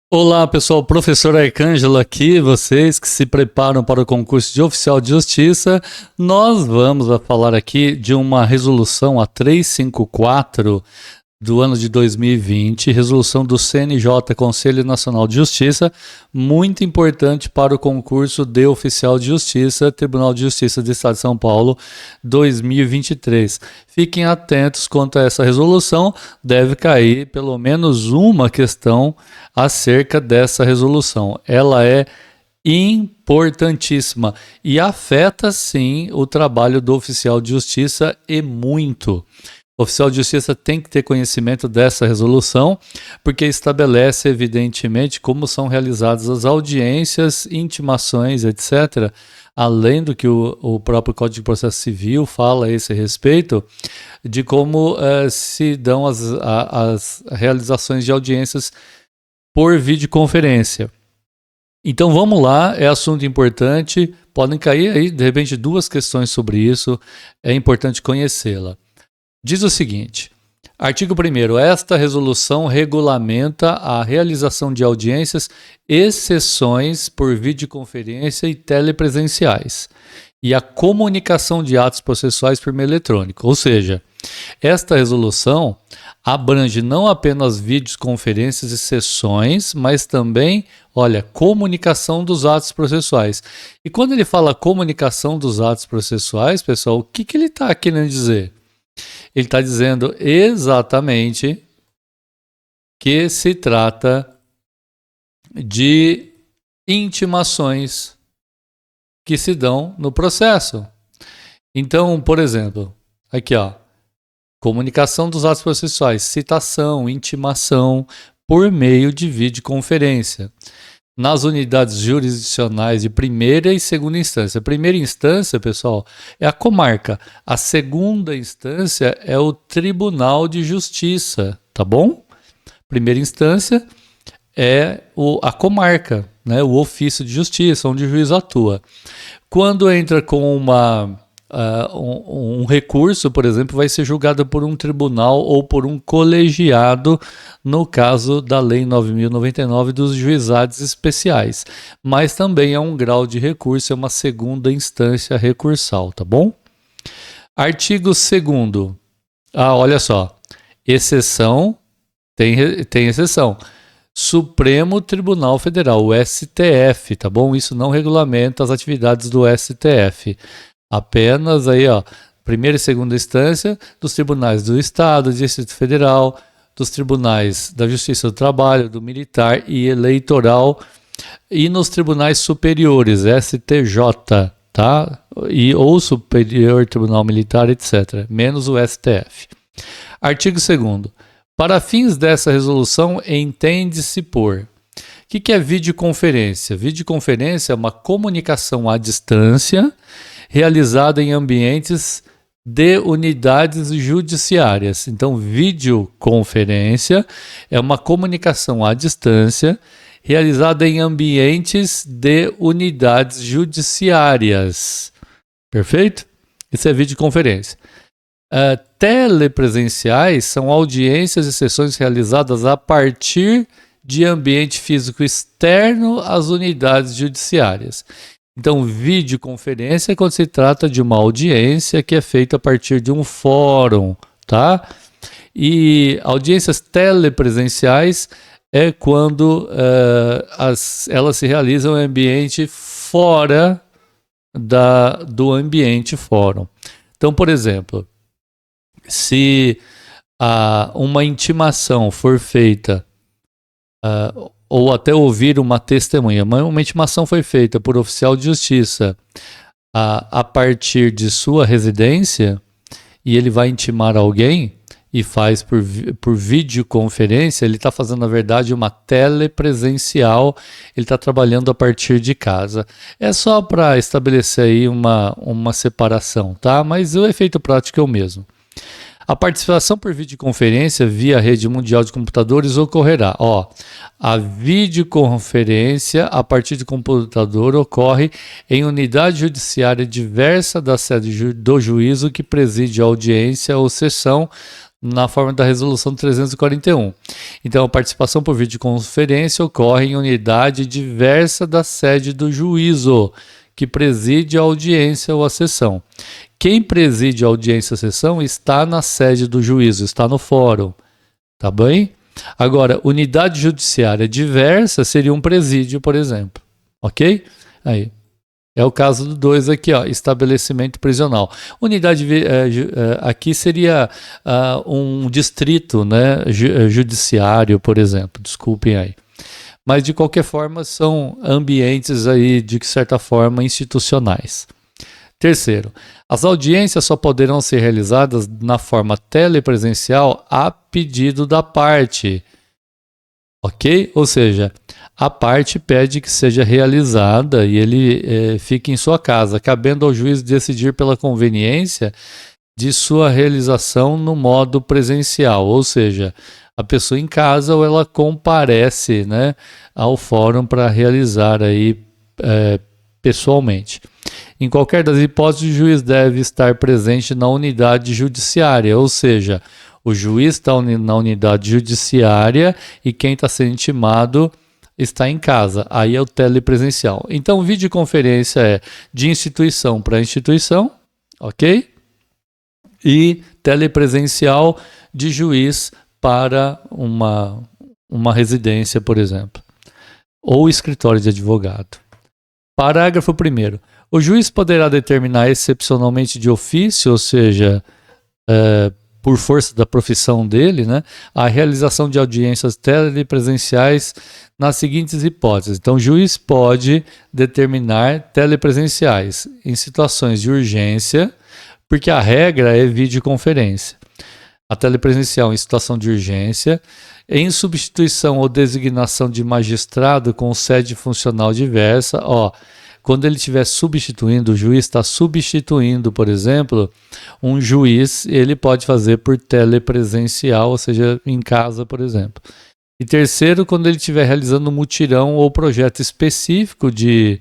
Olá pessoal, professor Arcângelo aqui, vocês que se preparam para o concurso de oficial de justiça, nós vamos falar aqui de uma resolução, a 354 do ano de 2020, resolução do CNJ, Conselho Nacional de Justiça, muito importante para o concurso de oficial de justiça, Tribunal de Justiça do Estado de São Paulo 2023. Fiquem atentos quanto a essa resolução, deve cair pelo menos uma questão acerca dessa resolução. Ela é importantíssima e afeta sim o trabalho do oficial de justiça e muito. O oficial de justiça tem que ter conhecimento dessa resolução, porque estabelece, evidentemente, como são realizadas as audiências, intimações, etc., além do que o próprio Código de Processo Civil fala a esse respeito, de como se dão as realizações de audiências por videoconferência. Então vamos lá, é assunto importante, podem cair aí, de repente, duas questões sobre isso, é importante conhecê-la. Diz o seguinte, artigo 1º, esta resolução regulamenta a realização de audiências e sessões por videoconferência e telepresenciais e a comunicação de atos processuais por meio eletrônico. Ou seja, esta resolução abrange não apenas videoconferências e sessões, mas também, comunicação dos atos processuais. E quando ele fala comunicação dos atos processuais, pessoal, o que ele está querendo dizer? Ele está dizendo exatamente que se trata de intimações que se dão no processo. Então, por exemplo, aqui comunicação dos atos processuais, citação, intimação por meio de videoconferência. Nas unidades jurisdicionais de primeira e segunda instância. A primeira instância, pessoal, é a comarca. A segunda instância é o Tribunal de Justiça, tá bom? Primeira instância é a comarca, né? O ofício de justiça, onde o juiz atua. Quando entra com um recurso, por exemplo, vai ser julgado por um tribunal ou por um colegiado, no caso da Lei 9.099 dos juizados especiais. Mas também é um grau de recurso, é uma segunda instância recursal, tá bom? Artigo 2º. Olha só. Exceção, tem exceção. Supremo Tribunal Federal, o STF, tá bom? Isso não regulamenta as atividades do STF. Apenas aí, primeira e segunda instância dos tribunais do Estado, do Distrito Federal, dos tribunais da Justiça do Trabalho, do Militar e Eleitoral e nos tribunais superiores, STJ, tá? Ou Superior Tribunal Militar, etc., menos o STF. Artigo 2º. Para fins dessa resolução, entende-se por... O que é videoconferência? Videoconferência é uma comunicação à distância realizada em ambientes de unidades judiciárias. Então, videoconferência é uma comunicação à distância realizada em ambientes de unidades judiciárias. Perfeito? Isso é videoconferência. Telepresenciais são audiências e sessões realizadas a partir de ambiente físico externo às unidades judiciárias. Então, videoconferência é quando se trata de uma audiência que é feita a partir de um fórum, tá? E audiências telepresenciais é quando elas se realizam em ambiente fora do ambiente fórum. Então, por exemplo, se uma intimação for feita ou até ouvir uma testemunha. Uma intimação foi feita por oficial de justiça a partir de sua residência e ele vai intimar alguém e faz por videoconferência, ele está fazendo, na verdade, uma telepresencial, ele está trabalhando a partir de casa. É só para estabelecer aí uma separação, tá? Mas o efeito prático é o mesmo. A participação por videoconferência via rede mundial de computadores ocorrerá. A videoconferência a partir de computador ocorre em unidade judiciária diversa da sede do juízo que preside a audiência ou sessão na forma da resolução 341. Então, a participação por videoconferência ocorre em unidade diversa da sede do juízo, que preside a audiência ou a sessão. Quem preside a audiência ou a sessão está na sede do juízo, está no fórum, tá bem? Agora, unidade judiciária diversa seria um presídio, por exemplo, ok? Aí. É o caso do 2 aqui, ó, estabelecimento prisional. Unidade aqui seria um distrito, né, judiciário, por exemplo, desculpem aí. Mas, de qualquer forma, são ambientes aí, de certa forma, institucionais. Terceiro, as audiências só poderão ser realizadas na forma telepresencial a pedido da parte. Ok? Ou seja, a parte pede que seja realizada e ele fique em sua casa, cabendo ao juiz decidir pela conveniência de sua realização no modo presencial, ou seja, a pessoa em casa ou ela comparece, né, ao fórum para realizar aí pessoalmente. Em qualquer das hipóteses, o juiz deve estar presente na unidade judiciária, ou seja, o juiz está na unidade judiciária e quem está sendo intimado está em casa. Aí é o telepresencial. Então, videoconferência é de instituição para instituição, ok? E telepresencial de juiz para uma residência, por exemplo, ou escritório de advogado. Parágrafo 1º. O juiz poderá determinar excepcionalmente de ofício, ou seja, por força da profissão dele, né, a realização de audiências telepresenciais nas seguintes hipóteses. Então, o juiz pode determinar telepresenciais em situações de urgência, porque a regra é videoconferência. A telepresencial em situação de urgência, em substituição ou designação de magistrado com sede funcional diversa, quando ele estiver substituindo, o juiz está substituindo, por exemplo, um juiz, ele pode fazer por telepresencial, ou seja, em casa, por exemplo. E terceiro, quando ele estiver realizando um mutirão ou projeto específico de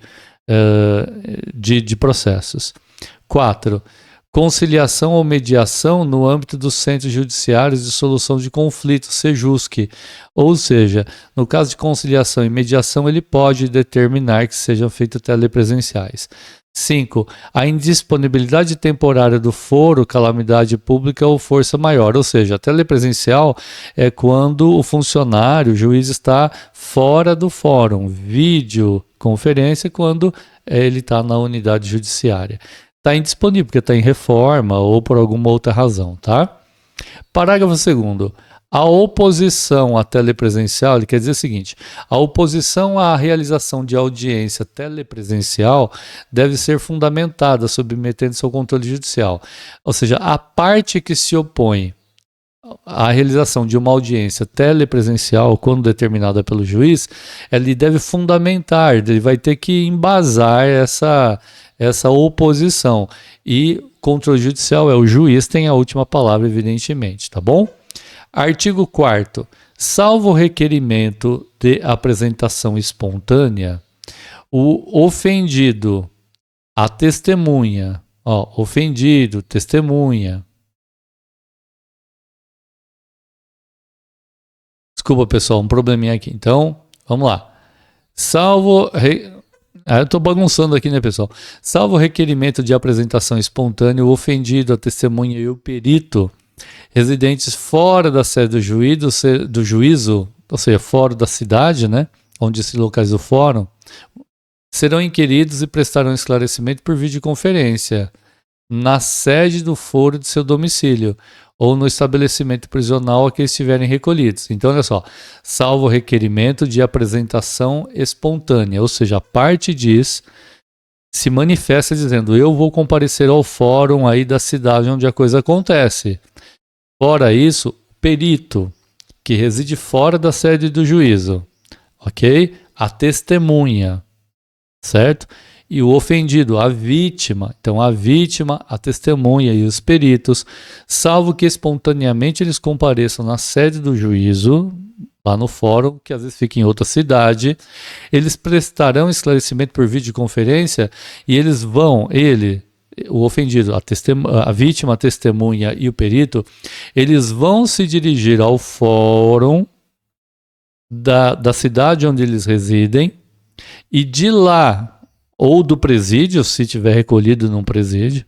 processos. 4. Conciliação ou mediação no âmbito dos centros judiciários de solução de conflitos, SEJUSC. Ou seja, no caso de conciliação e mediação, ele pode determinar que sejam feitos telepresenciais. 5. A indisponibilidade temporária do foro, calamidade pública ou força maior. Ou seja, a telepresencial é quando o funcionário, o juiz, está fora do fórum. Videoconferência quando ele está na unidade judiciária. Está indisponível, porque está em reforma ou por alguma outra razão, tá? Parágrafo 2º. A oposição à telepresencial, ele quer dizer o seguinte, a oposição à realização de audiência telepresencial deve ser fundamentada, submetendo-se ao controle judicial. Ou seja, a parte que se opõe à realização de uma audiência telepresencial, quando determinada pelo juiz, ele deve fundamentar, ele vai ter que embasar essa oposição. E controle judicial o juiz tem a última palavra, evidentemente, tá bom? Artigo 4º. Salvo requerimento de apresentação espontânea, o ofendido, a testemunha, ofendido, testemunha. Desculpa, pessoal, um probleminha aqui. Então, vamos lá. Eu estou bagunçando aqui, né, pessoal? Salvo requerimento de apresentação espontânea, o ofendido, a testemunha e o perito, residentes fora da sede do juízo, ou seja, fora da cidade, né, onde se localiza o fórum, serão inquiridos e prestarão esclarecimento por videoconferência na sede do foro de seu domicílio ou no estabelecimento prisional a que estiverem recolhidos. Então, olha só, salvo requerimento de apresentação espontânea, ou seja, a parte se manifesta dizendo, eu vou comparecer ao fórum aí da cidade onde a coisa acontece. Fora isso, perito, que reside fora da sede do juízo, ok? A testemunha, certo? E o ofendido, a vítima. Então, a vítima, a testemunha e os peritos, salvo que espontaneamente eles compareçam na sede do juízo, lá no fórum, que às vezes fica em outra cidade, eles prestarão esclarecimento por videoconferência e eles vão, o ofendido, a vítima, a testemunha e o perito, eles vão se dirigir ao fórum da cidade onde eles residem e de lá, ou do presídio, se tiver recolhido num presídio,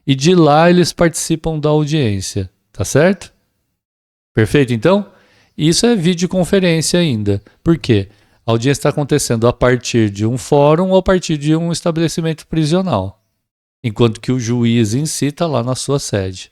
e de lá eles participam da audiência, tá certo? Perfeito, então? Isso é videoconferência ainda. Por quê? A audiência está acontecendo a partir de um fórum ou a partir de um estabelecimento prisional, enquanto que o juiz em si está lá na sua sede.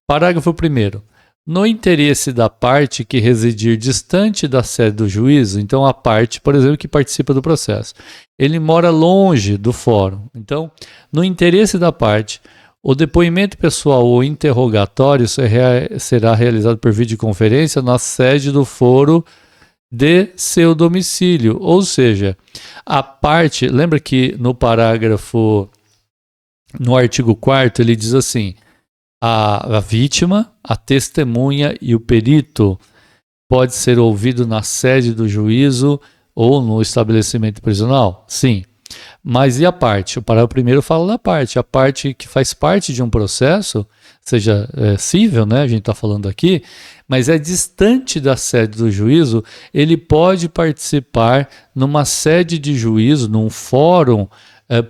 Parágrafo 1º. No interesse da parte que residir distante da sede do juízo, então a parte, por exemplo, que participa do processo, ele mora longe do fórum. Então, no interesse da parte, o depoimento pessoal ou interrogatório será realizado por videoconferência na sede do foro de seu domicílio. Ou seja, a parte, lembra que no artigo 4º, ele diz assim: a vítima, a testemunha e o perito pode ser ouvido na sede do juízo ou no estabelecimento prisional? Sim. Mas e a parte? O parágrafo 1º fala da parte. A parte que faz parte de um processo, seja cível, né? A gente está falando aqui, mas é distante da sede do juízo, ele pode participar numa sede de juízo, num fórum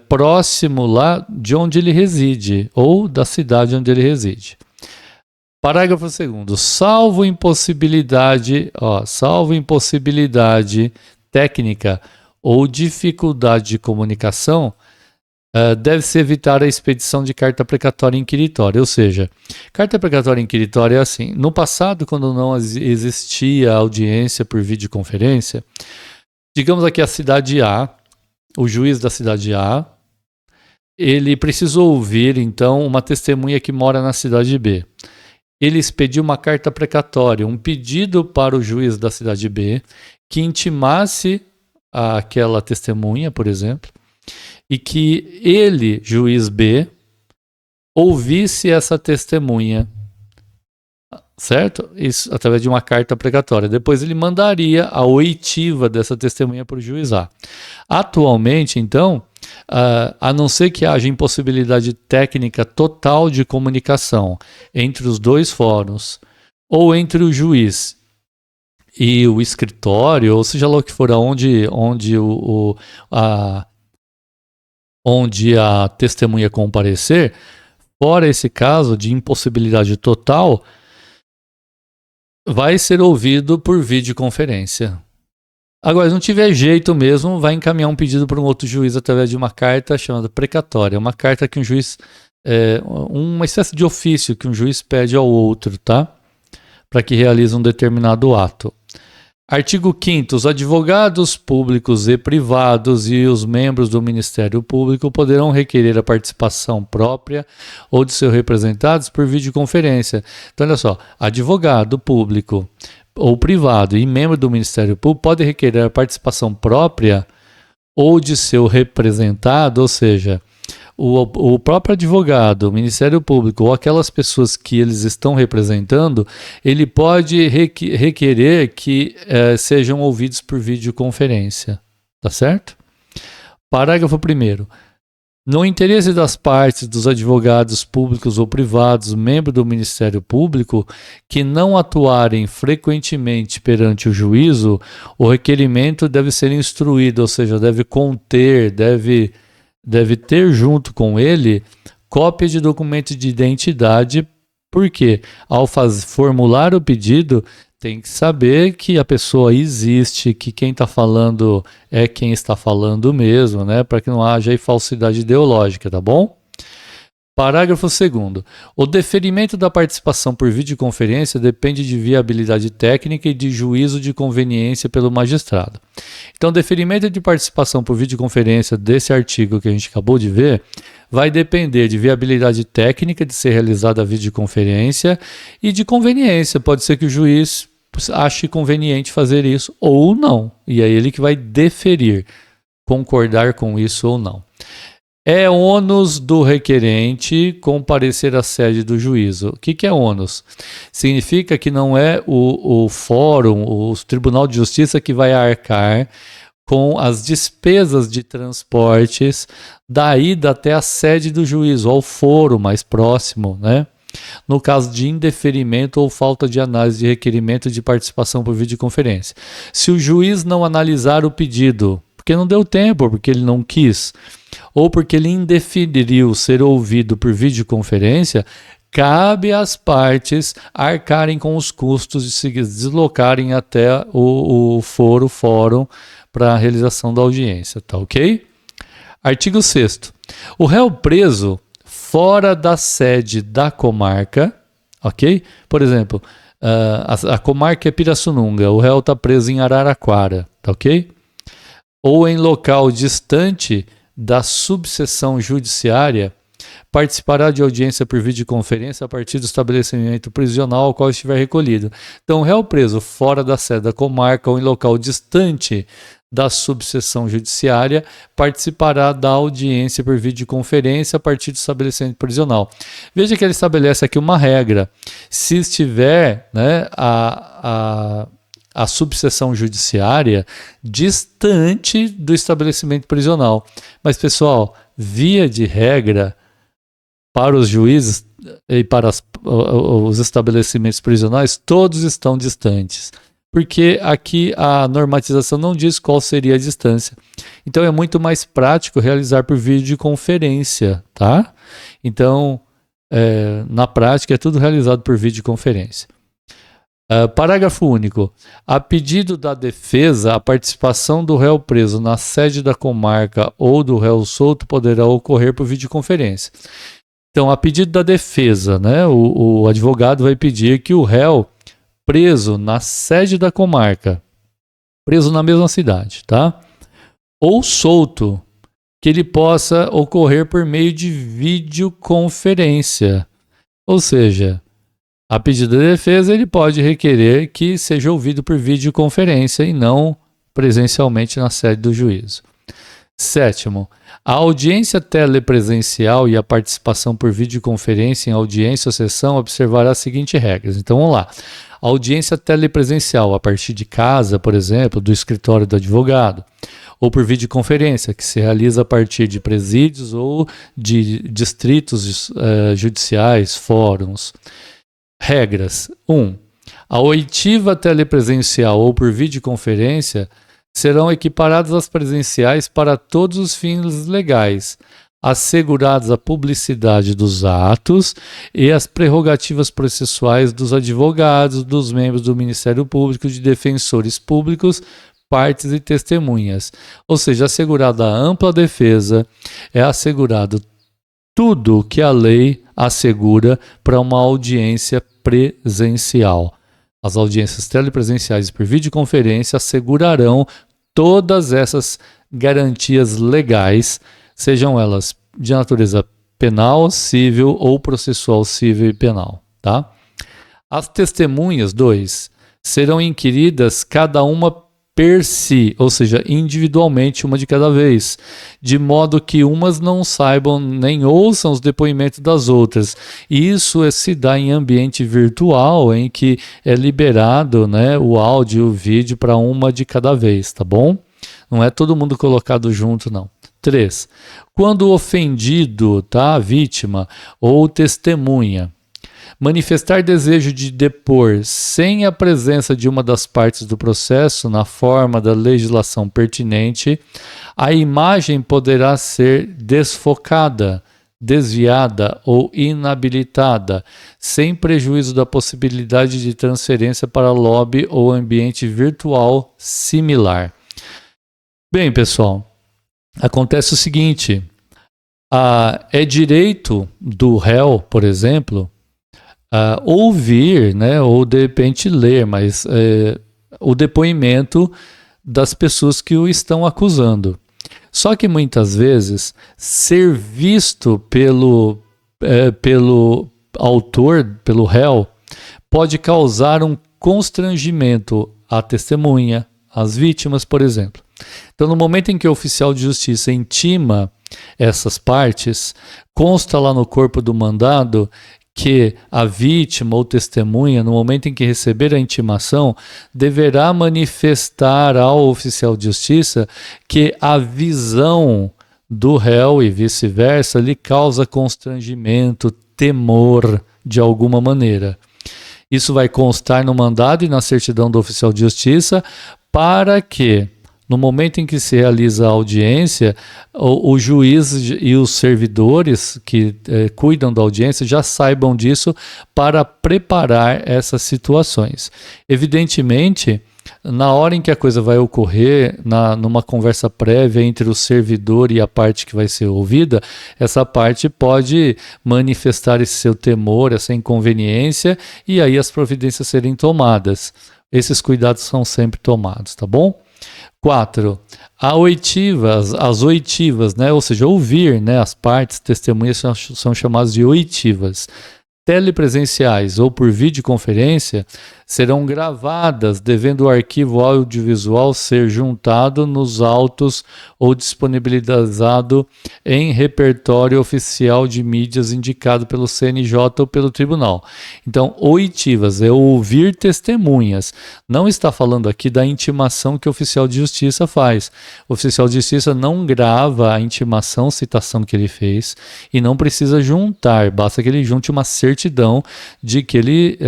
próximo lá de onde ele reside, ou da cidade onde ele reside. Parágrafo 2º. Salvo impossibilidade técnica ou dificuldade de comunicação, deve-se evitar a expedição de carta precatória inquiritória. Ou seja, carta precatória inquiritória é assim: no passado, quando não existia audiência por videoconferência, digamos aqui a cidade A, o juiz da cidade A, ele precisou ouvir, então, uma testemunha que mora na cidade B. Ele expediu uma carta precatória, um pedido para o juiz da cidade B que intimasse aquela testemunha, por exemplo, e que ele, juiz B, ouvisse essa testemunha, certo? Isso através de uma carta precatória. Depois ele mandaria a oitiva dessa testemunha para o juiz A. Atualmente, então, a não ser que haja impossibilidade técnica total de comunicação entre os dois fóruns, ou entre o juiz e o escritório, ou seja lá o que for, onde a testemunha comparecer, fora esse caso de impossibilidade total, vai ser ouvido por videoconferência. Agora, se não tiver jeito mesmo, vai encaminhar um pedido para um outro juiz através de uma carta chamada precatória. Uma carta que um juiz, uma espécie de ofício que um juiz pede ao outro, tá? Para que realize um determinado ato. Artigo 5º. Os advogados públicos e privados e os membros do Ministério Público poderão requerer a participação própria ou de seus representados por videoconferência. Então, olha só, advogado público ou privado e membro do Ministério Público pode requerer a participação própria ou de seu representado, ou seja, o próprio advogado, o Ministério Público ou aquelas pessoas que eles estão representando, ele pode requerer que sejam ouvidos por videoconferência, tá certo? Parágrafo 1º. No interesse das partes, dos advogados públicos ou privados, membros do Ministério Público, que não atuarem frequentemente perante o juízo, o requerimento deve ser instruído, ou seja, deve conter, deve ter junto com ele cópia de documento de identidade, porque ao formular o pedido tem que saber que a pessoa existe, que quem está falando é quem está falando mesmo, né? Para que não haja aí falsidade ideológica, tá bom? Parágrafo 2º. O deferimento da participação por videoconferência depende de viabilidade técnica e de juízo de conveniência pelo magistrado. Então, o deferimento de participação por videoconferência desse artigo que a gente acabou de ver vai depender de viabilidade técnica de ser realizada a videoconferência e de conveniência. Pode ser que o juiz ache conveniente fazer isso ou não. E é ele que vai deferir, concordar com isso ou não. É ônus do requerente comparecer à sede do juízo. O que é ônus? Significa que não é o fórum, o Tribunal de Justiça que vai arcar com as despesas de transportes da ida até a sede do juízo, ao foro mais próximo, né? No caso de indeferimento ou falta de análise de requerimento de participação por videoconferência. Se o juiz não analisar o pedido, porque não deu tempo, porque ele não quis, ou porque ele indeferiu ser ouvido por videoconferência, cabe às partes arcarem com os custos de se deslocarem até o fórum para a realização da audiência, tá ok? Artigo 6º. O réu preso fora da sede da comarca, ok? Por exemplo, a comarca é Pirassununga, o réu está preso em Araraquara, tá ok? Ou em local distante da subseção judiciária, participará de audiência por videoconferência a partir do estabelecimento prisional ao qual estiver recolhido. Então, o réu preso fora da sede da comarca ou em local distante da subseção judiciária participará da audiência por videoconferência a partir do estabelecimento prisional. Veja que ele estabelece aqui uma regra. Se estiver, né, a subseção judiciária distante do estabelecimento prisional. Mas, pessoal, via de regra, para os juízes e para os estabelecimentos prisionais, todos estão distantes. Porque aqui a normatização não diz qual seria a distância. Então é muito mais prático realizar por videoconferência, tá? Então, na prática, é tudo realizado por videoconferência. Parágrafo único. A pedido da defesa, a participação do réu preso na sede da comarca ou do réu solto poderá ocorrer por videoconferência. Então, a pedido da defesa, né, o advogado vai pedir que o réu preso na sede da comarca, preso na mesma cidade, tá? Ou solto, que ele possa ocorrer por meio de videoconferência. Ou seja, a pedido da defesa, ele pode requerer que seja ouvido por videoconferência e não presencialmente na sede do juízo. 7º, a audiência telepresencial e a participação por videoconferência em audiência ou sessão observará as seguintes regras. Então, vamos lá. A audiência telepresencial, a partir de casa, por exemplo, do escritório do advogado, ou por videoconferência, que se realiza a partir de presídios ou de distritos judiciais, fóruns. Regras. 1. A oitiva telepresencial ou por videoconferência serão equiparadas às presenciais para todos os fins legais, assegurados a publicidade dos atos e as prerrogativas processuais dos advogados, dos membros do Ministério Público, de defensores públicos, partes e testemunhas. Ou seja, assegurada a ampla defesa, é assegurado tudo que a lei assegura para uma audiência presencial. As audiências telepresenciais por videoconferência assegurarão todas essas garantias legais, sejam elas de natureza penal, civil ou processual civil e penal, tá? As testemunhas, 2, serão inquiridas cada uma per si, ou seja, individualmente, uma de cada vez, de modo que umas não saibam nem ouçam os depoimentos das outras. E isso se dá em ambiente virtual, em que é liberado, né, o áudio e o vídeo para uma de cada vez, tá bom? Não é todo mundo colocado junto, não. 3. Quando o ofendido, tá, a vítima ou testemunha, manifestar desejo de depor sem a presença de uma das partes do processo na forma da legislação pertinente, a imagem poderá ser desfocada, desviada ou inabilitada, sem prejuízo da possibilidade de transferência para lobby ou ambiente virtual similar. Bem, pessoal, acontece o seguinte, é direito do réu, por exemplo, ouvir, né, ou de repente ler, mas o depoimento das pessoas que o estão acusando. Só que muitas vezes ser visto pelo autor, pelo réu, pode causar um constrangimento à testemunha, às vítimas, por exemplo. Então, no momento em que o oficial de justiça intima essas partes, consta lá no corpo do mandado que a vítima ou testemunha, no momento em que receber a intimação, deverá manifestar ao oficial de justiça que a visão do réu e vice-versa lhe causa constrangimento, temor de alguma maneira. Isso vai constar no mandado e na certidão do oficial de justiça para que, no momento em que se realiza a audiência, o juiz e os servidores que cuidam da audiência já saibam disso para preparar essas situações. Evidentemente, na hora em que a coisa vai ocorrer, numa conversa prévia entre o servidor e a parte que vai ser ouvida, essa parte pode manifestar esse seu temor, essa inconveniência, e aí as providências serem tomadas. Esses cuidados são sempre tomados, tá bom? 4. As oitivas, né? Ou seja, ouvir, né? As partes, testemunhas são chamadas de oitivas. Telepresenciais ou por videoconferência serão gravadas, devendo o arquivo audiovisual ser juntado nos autos ou disponibilizado em repertório oficial de mídias indicado pelo CNJ ou pelo tribunal. Então, oitivas é ouvir testemunhas. Não está falando aqui da intimação que o oficial de justiça faz. O oficial de justiça não grava a intimação, citação que ele fez e não precisa juntar, basta que ele junte uma certidão de que ele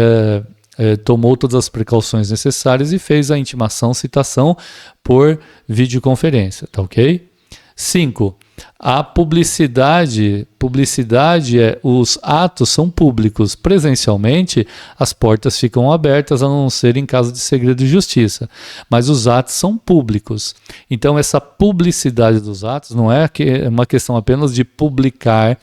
tomou todas as precauções necessárias e fez a intimação, citação por videoconferência, tá ok? 5. A publicidade os atos são públicos. Presencialmente, as portas ficam abertas, a não ser em caso de segredo de justiça. Mas os atos são públicos. Então, essa publicidade dos atos não é uma questão apenas de publicar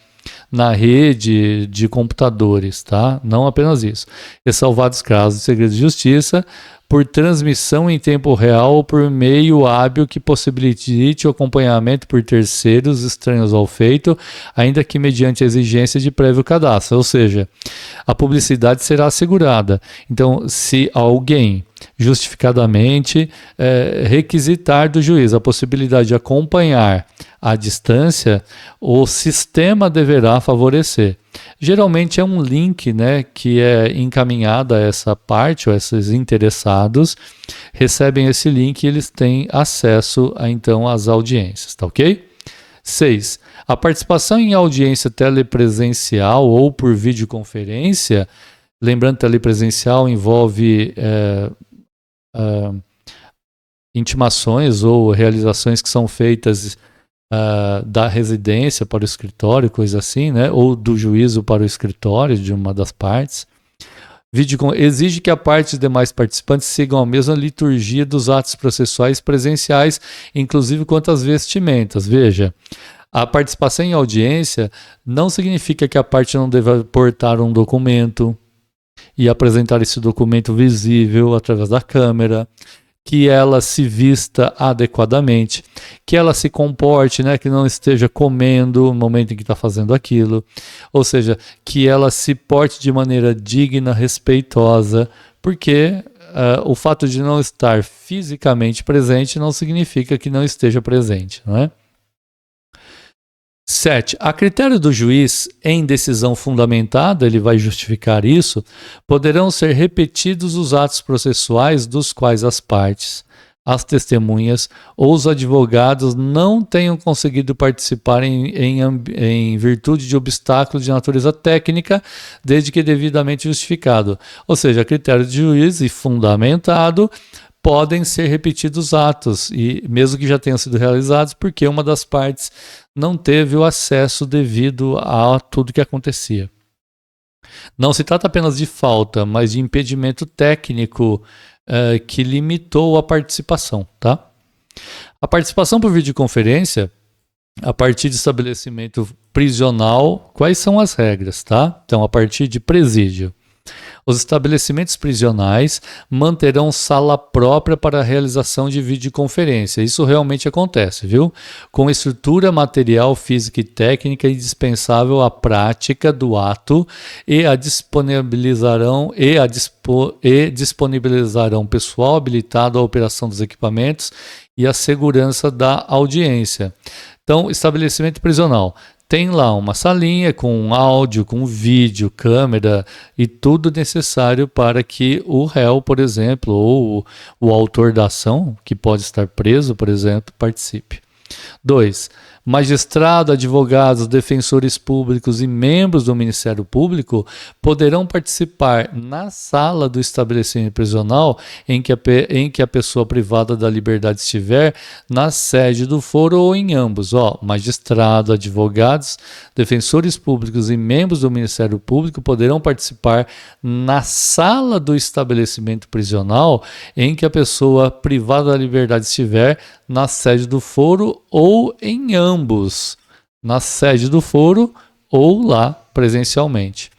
na rede de computadores, tá? Não apenas isso. Ressalvados casos de segredo de justiça, por transmissão em tempo real ou por meio hábil que possibilite o acompanhamento por terceiros estranhos ao feito, ainda que mediante a exigência de prévio cadastro. Ou seja, a publicidade será assegurada. Então, se alguém justificadamente requisitar do juiz a possibilidade de acompanhar à distância, o sistema deverá favorecer. Geralmente é um link, né, que é encaminhado a essa parte, ou esses interessados recebem esse link e eles têm acesso então às audiências, tá ok? 6. A participação em audiência telepresencial ou por videoconferência, lembrando que telepresencial envolve intimações ou realizações que são feitas da residência para o escritório, coisa assim, né? Ou do juízo para o escritório de uma das partes. Exige que a parte dos demais participantes sigam a mesma liturgia dos atos processuais presenciais, inclusive quanto às vestimentas. Veja, a participação em audiência não significa que a parte não deva portar um documento e apresentar esse documento visível através da câmera, que ela se vista adequadamente, que ela se comporte, né, que não esteja comendo no momento em que está fazendo aquilo, ou seja, que ela se porte de maneira digna, respeitosa, porque o fato de não estar fisicamente presente não significa que não esteja presente, não é? 7. A critério do juiz, em decisão fundamentada, ele vai justificar isso, poderão ser repetidos os atos processuais dos quais as partes, as testemunhas ou os advogados não tenham conseguido participar em virtude de obstáculos de natureza técnica, desde que devidamente justificado. Ou seja, a critério do juiz e fundamentado, podem ser repetidos atos, e mesmo que já tenham sido realizados, porque uma das partes não teve o acesso devido a tudo que acontecia. Não se trata apenas de falta, mas de impedimento técnico que limitou a participação, tá? A participação por videoconferência, a partir de estabelecimento prisional, quais são as regras, tá? Então, a partir de presídio. Os estabelecimentos prisionais manterão sala própria para a realização de videoconferência. Isso realmente acontece, viu? Com estrutura material, física e técnica indispensável à prática do ato e disponibilizarão pessoal habilitado à operação dos equipamentos e à segurança da audiência. Então, estabelecimento prisional. Tem lá uma salinha com áudio, com vídeo, câmera e tudo necessário para que o réu, por exemplo, ou o autor da ação, que pode estar preso, por exemplo, participe. 2. Magistrado, advogados, defensores públicos e membros do Ministério Público poderão participar na sala do estabelecimento prisional em que a pessoa privada da liberdade estiver, na sede do foro ou em ambos. Magistrado, advogados, defensores públicos e membros do Ministério Público poderão participar na sala do estabelecimento prisional em que a pessoa privada da liberdade estiver, na sede do foro ou em ambos, na sede do foro ou lá presencialmente.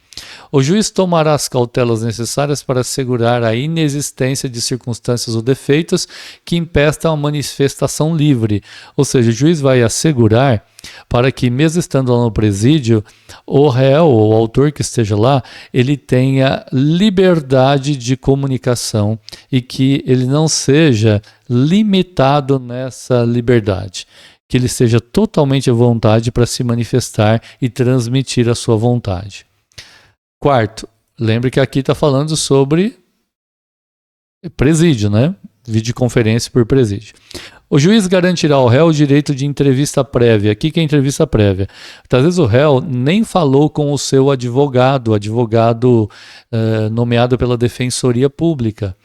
O juiz tomará as cautelas necessárias para assegurar a inexistência de circunstâncias ou defeitos que impeçam a manifestação livre. Ou seja, o juiz vai assegurar para que, mesmo estando lá no presídio, o réu ou o autor que esteja lá, ele tenha liberdade de comunicação e que ele não seja limitado nessa liberdade. Que ele esteja totalmente à vontade para se manifestar e transmitir a sua vontade. Quarto, lembre que aqui está falando sobre presídio, né? Videoconferência por presídio. O juiz garantirá ao réu o direito de entrevista prévia. Aqui que é entrevista prévia. Às vezes o réu nem falou com o seu advogado, nomeado pela Defensoria Pública.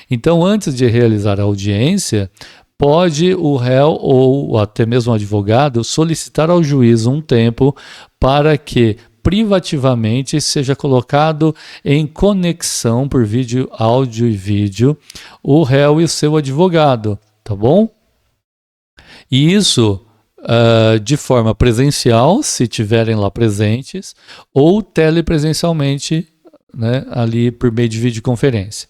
Então, antes de realizar a audiência, pode o réu ou até mesmo o advogado solicitar ao juiz um tempo para que privativamente seja colocado em conexão por vídeo, áudio e vídeo o réu e o seu advogado, tá bom? E isso de forma presencial, se tiverem lá presentes, ou telepresencialmente, né, ali por meio de videoconferência.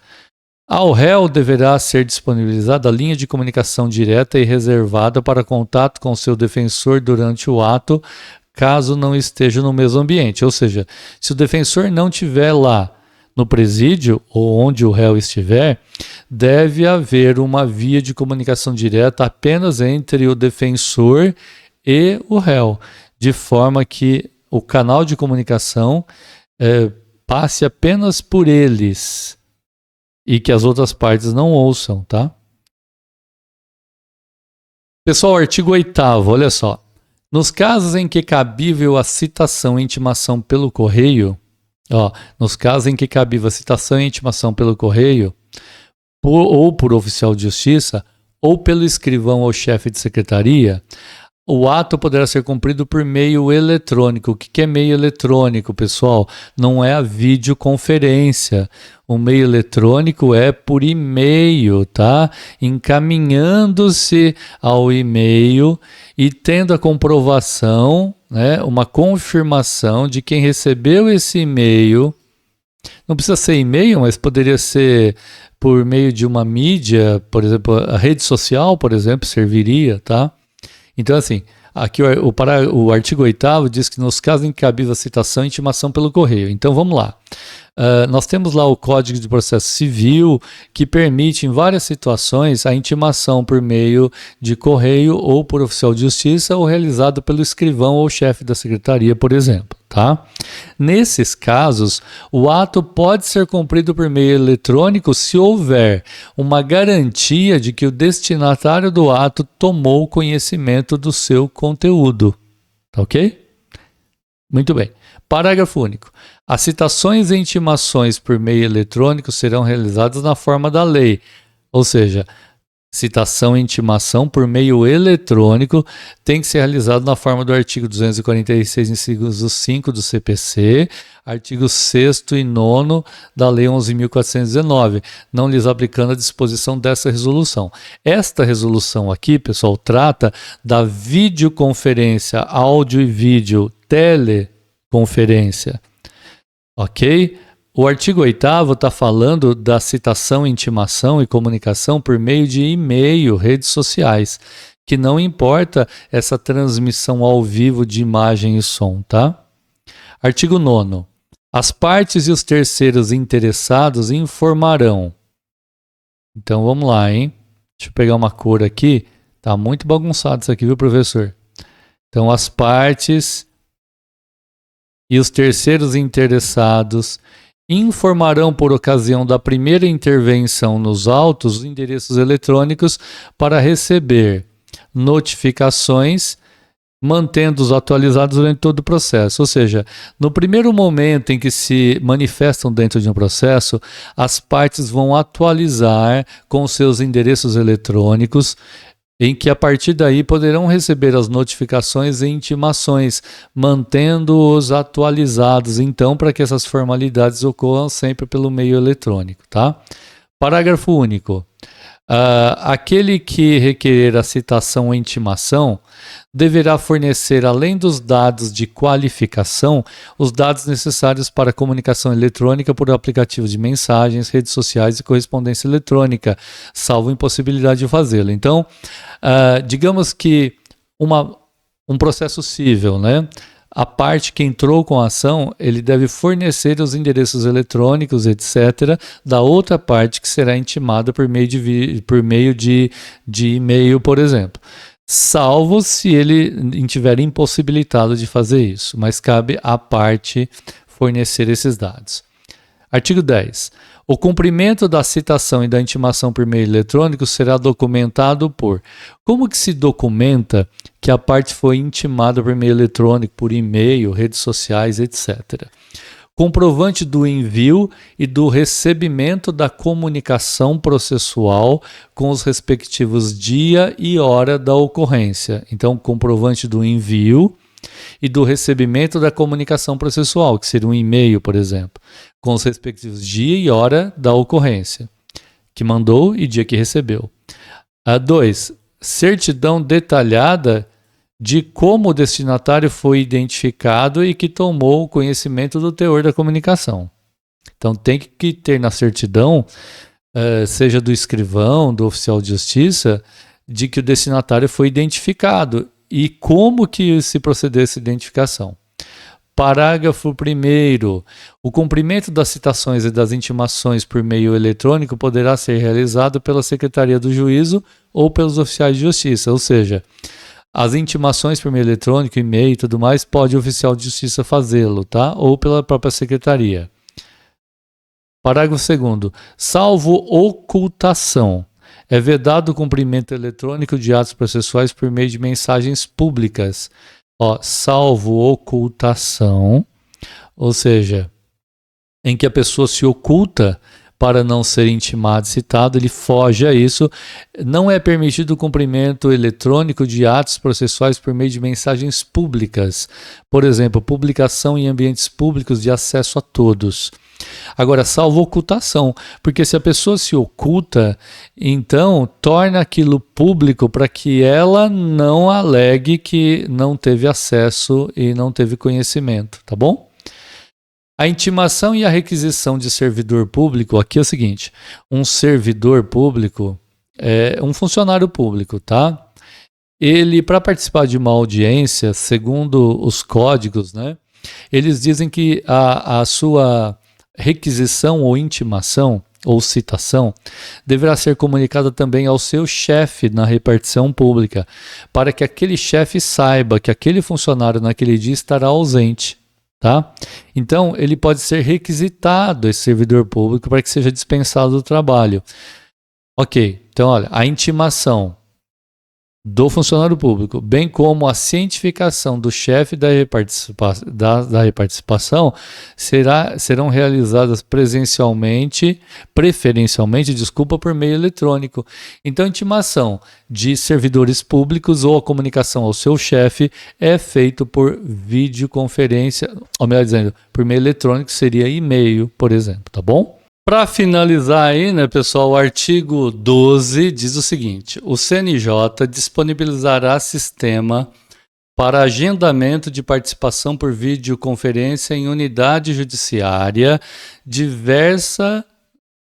Ao réu deverá ser disponibilizada a linha de comunicação direta e reservada para contato com seu defensor durante o ato, caso não esteja no mesmo ambiente. Ou seja, se o defensor não estiver lá no presídio ou onde o réu estiver, deve haver uma via de comunicação direta apenas entre o defensor e o réu, de forma que o canal de comunicação passe apenas por eles e que as outras partes não ouçam, tá? Pessoal, artigo 8º, olha só. Nos casos em que é cabível a citação e intimação pelo correio, nos casos em que é cabível a citação e intimação pelo correio, ou por oficial de justiça, ou pelo escrivão ou chefe de secretaria, o ato poderá ser cumprido por meio eletrônico. O que é meio eletrônico, pessoal? Não é a videoconferência. O meio eletrônico é por e-mail, tá? Encaminhando-se ao e-mail e tendo a comprovação, né, uma confirmação de quem recebeu esse e-mail. Não precisa ser e-mail, mas poderia ser por meio de uma mídia, por exemplo, a rede social, por exemplo, serviria, tá? Então, assim, aqui o artigo 8º diz que nos casos em que cabível a citação e intimação pelo correio. Então, vamos lá. Nós temos lá o Código de Processo Civil, que permite, em várias situações, a intimação por meio de correio ou por oficial de justiça ou realizado pelo escrivão ou chefe da secretaria, por exemplo. Tá? Nesses casos, o ato pode ser cumprido por meio eletrônico se houver uma garantia de que o destinatário do ato tomou conhecimento do seu conteúdo. Tá ok? Muito bem. Parágrafo único. As citações e intimações por meio eletrônico serão realizadas na forma da lei, ou seja, citação e intimação por meio eletrônico tem que ser realizado na forma do artigo 246, inciso 5 do CPC, artigo 6º e 9º da Lei 11.419, não lhes aplicando a disposição dessa resolução. Esta resolução aqui, pessoal, trata da videoconferência, áudio e vídeo, teleconferência, ok? O artigo 8º está falando da citação, intimação e comunicação por meio de e-mail, redes sociais, que não importa essa transmissão ao vivo de imagem e som, tá? Artigo 9º. As partes e os terceiros interessados informarão. Então vamos lá, hein? Deixa eu pegar uma cor aqui. Tá muito bagunçado isso aqui, viu, professor? Então as partes e os terceiros interessados informarão por ocasião da primeira intervenção nos autos os endereços eletrônicos para receber notificações mantendo-os atualizados durante todo o processo. Ou seja, no primeiro momento em que se manifestam dentro de um processo, as partes vão atualizar com seus endereços eletrônicos, em que a partir daí poderão receber as notificações e intimações, mantendo-os atualizados, então, para que essas formalidades ocorram sempre pelo meio eletrônico, tá? Parágrafo único. Aquele que requerer a citação ou intimação deverá fornecer, além dos dados de qualificação, os dados necessários para a comunicação eletrônica por aplicativos de mensagens, redes sociais e correspondência eletrônica, salvo impossibilidade de fazê-lo. Então, digamos que um processo civil, né? A parte que entrou com a ação, ele deve fornecer os endereços eletrônicos, etc., da outra parte que será intimada por meio de e-mail, por exemplo. Salvo se ele estiver impossibilitado de fazer isso, mas cabe à parte fornecer esses dados. Artigo 10. O cumprimento da citação e da intimação por meio eletrônico será documentado por... Como que se documenta que a parte foi intimada por meio eletrônico, por e-mail, redes sociais, etc.? Comprovante do envio e do recebimento da comunicação processual com os respectivos dia e hora da ocorrência. Então, comprovante do envio e do recebimento da comunicação processual, que seria um e-mail, por exemplo, com os respectivos dia e hora da ocorrência, que mandou e dia que recebeu. 2. Certidão detalhada de como o destinatário foi identificado e que tomou conhecimento do teor da comunicação. Então tem que ter na certidão, seja do escrivão, do oficial de justiça, de que o destinatário foi identificado e como que se procedeu essa identificação. Parágrafo 1º. O cumprimento das citações e das intimações por meio eletrônico poderá ser realizado pela Secretaria do Juízo ou pelos oficiais de justiça, ou seja, as intimações por meio eletrônico, e-mail e tudo mais, pode o oficial de justiça fazê-lo, tá? Ou pela própria secretaria. Parágrafo 2º. Salvo ocultação, é vedado o cumprimento eletrônico de atos processuais por meio de mensagens públicas. Salvo ocultação, ou seja, em que a pessoa se oculta para não ser intimado e citado, ele foge a isso. Não é permitido o cumprimento eletrônico de atos processuais por meio de mensagens públicas. Por exemplo, publicação em ambientes públicos de acesso a todos. Agora, salvo ocultação, porque se a pessoa se oculta, então torna aquilo público para que ela não alegue que não teve acesso e não teve conhecimento, tá bom? A intimação e a requisição de servidor público, aqui é o seguinte, um servidor público é um funcionário público, tá? Ele, para participar de uma audiência, segundo os códigos, né, eles dizem que a sua requisição ou intimação ou citação deverá ser comunicada também ao seu chefe na repartição pública, para que aquele chefe saiba que aquele funcionário naquele dia estará ausente. Tá? Então, ele pode ser requisitado, esse servidor público, para que seja dispensado do trabalho. Ok, então olha, a intimação do funcionário público, bem como a cientificação do chefe da repartição, serão realizadas preferencialmente, por meio eletrônico. Então, a intimação de servidores públicos ou a comunicação ao seu chefe é feito por videoconferência, ou melhor dizendo, por meio eletrônico, seria e-mail, por exemplo, tá bom? Para finalizar aí, né, pessoal, o artigo 12 diz o seguinte: o CNJ disponibilizará sistema para agendamento de participação por videoconferência em unidade judiciária diversa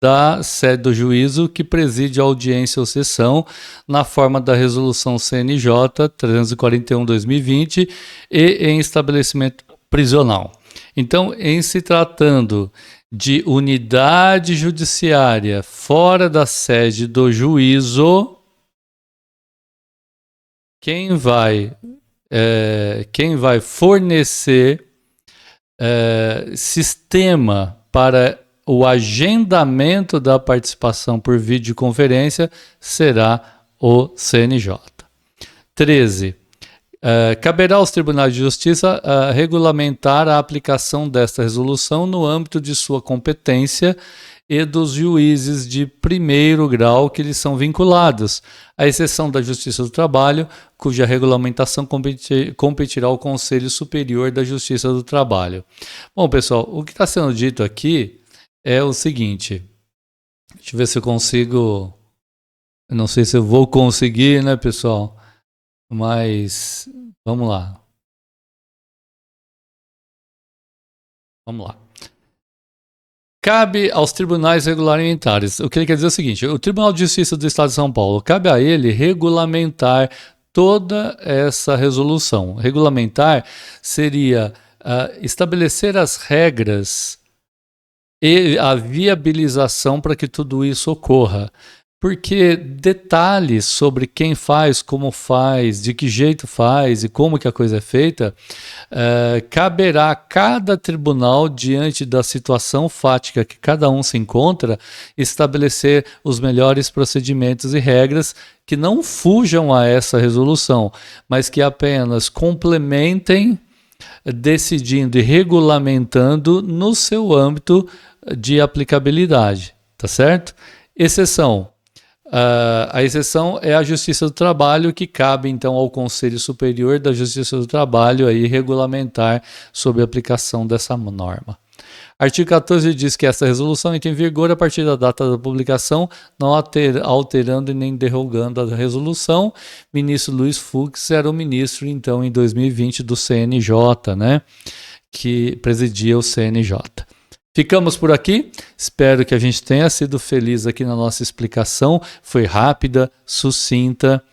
da sede do juízo que preside a audiência ou sessão na forma da resolução CNJ 341/2020 e em estabelecimento prisional. Então, em se tratando de unidade judiciária fora da sede do juízo, quem vai fornecer sistema para o agendamento da participação por videoconferência será o CNJ. 13. Caberá aos tribunais de justiça regulamentar a aplicação desta resolução no âmbito de sua competência e dos juízes de primeiro grau que lhes são vinculados, à exceção da Justiça do Trabalho, cuja regulamentação competirá ao Conselho Superior da Justiça do Trabalho. Bom, pessoal, o que está sendo dito aqui é o seguinte. Deixa eu ver se eu consigo. Eu não sei se eu vou conseguir, né, pessoal? Mas vamos lá. Vamos lá. Cabe aos tribunais regulamentares. O que ele quer dizer é o seguinte: o Tribunal de Justiça do Estado de São Paulo, cabe a ele regulamentar toda essa resolução. Regulamentar seria estabelecer as regras e a viabilização para que tudo isso ocorra. Porque detalhes sobre quem faz, como faz, de que jeito faz e como que a coisa é feita, caberá a cada tribunal, diante da situação fática que cada um se encontra, estabelecer os melhores procedimentos e regras que não fujam a essa resolução, mas que apenas complementem, decidindo e regulamentando no seu âmbito de aplicabilidade, tá certo? Exceção. A exceção é a Justiça do Trabalho, que cabe então ao Conselho Superior da Justiça do Trabalho aí regulamentar sobre a aplicação dessa norma. Artigo 14 diz que esta resolução entra em vigor a partir da data da publicação, não alterando e nem derrogando a resolução. Ministro Luiz Fux era o ministro, então, em 2020 do CNJ, né, que presidia o CNJ. Ficamos por aqui, espero que a gente tenha sido feliz aqui na nossa explicação, foi rápida, sucinta,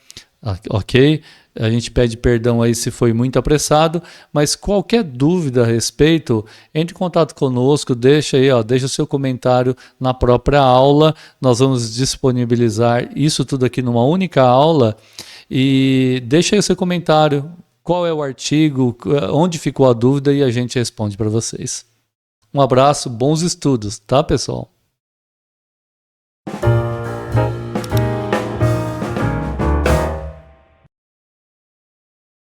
ok? A gente pede perdão aí se foi muito apressado, mas qualquer dúvida a respeito, entre em contato conosco, deixa o seu comentário na própria aula, nós vamos disponibilizar isso tudo aqui numa única aula, e deixa aí o seu comentário, qual é o artigo, onde ficou a dúvida e a gente responde para vocês. Um abraço, bons estudos, tá, pessoal?